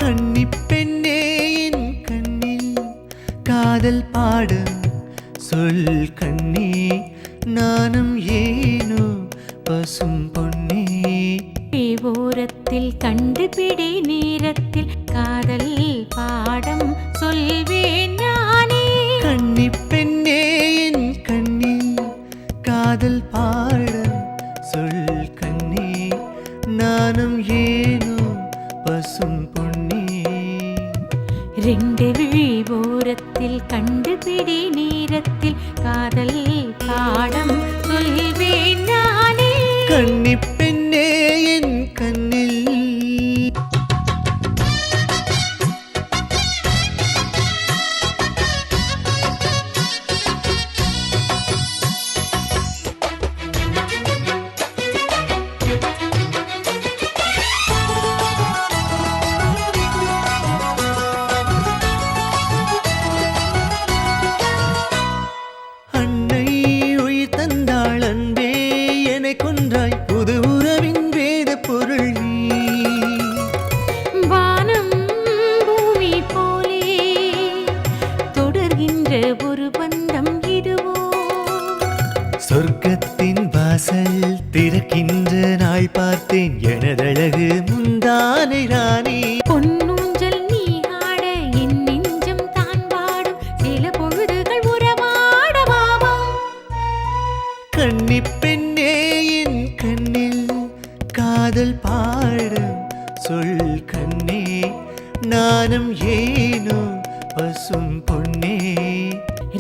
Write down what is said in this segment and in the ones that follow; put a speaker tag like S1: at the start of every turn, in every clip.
S1: கன்னி பெண்ணே என் கண்ணில் காதல் பாடும் சொல் கண்ணே நானும் ஏனோ பசும் பொன்னே
S2: ஓரத்தில் கண்டுபிடி நேரத்தில் காதல் பாடம் சொல்வேன் நானே
S1: கன்னி பெண்ணே என் கண்ணில் காதல் பாடும் சொல் கண்ணே நானும் ஏனோ பசும் பொன்னே
S2: ரெண்டு விழி ஓரத்தில் கண்டுபிடி நேரத்தில் காதல் பாடம் சொல்வேன் நானே
S1: கன்னி பெண்ணே என் கண்ணில் கொன்றாய் புது உறவின் வேத பொருள் நீ
S2: வானம் பூமி போலே தொடர்கின்ற ஒரு பந்தம் இதுவோ
S1: சொர்க்கத்தின் வாசல் திறக்கின்ற நாள் பார்த்தேன் எனதழகு முந்தானை ராணி
S2: பொன்னூஞ்சல் நீ ஆட என் நெஞ்சம் தான் பாடும் சில பொழுதுகள் உறவாடவாவா
S1: கன்னி பெண்ணே என் கண்ணில் காதல் பாடும் சொல் கண்ணே நானும் ஏனோ பசும் பொன்னே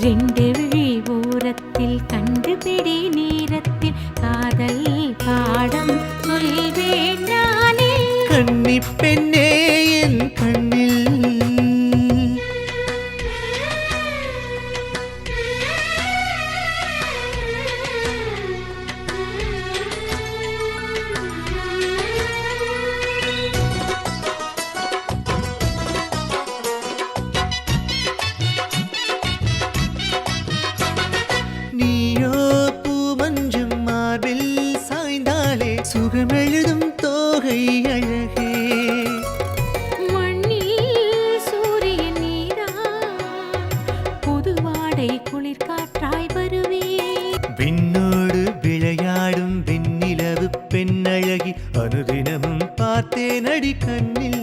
S2: ரெண்டு விழி ஓரத்தில் கண்டுபிடி நேரத்தில் காதல் பாடம் சொல்வேன் நானே
S1: கன்னி பெண்ணே என் கண்ணில் நீயோ பூமஞ்சும் மார்பில் சாய்ந்தாலே சுகமெழுதும் தோகை அழகே
S2: மண்ணில் சூரியன் நீதான் புது வாடை குளிர் காற்றாய் வருவே
S1: விண்ணோடு விளையாடும் வெண்ணிலவு பெண்ணழகி அனுதினமும் பார்த்தேன் அடி கண்ணில்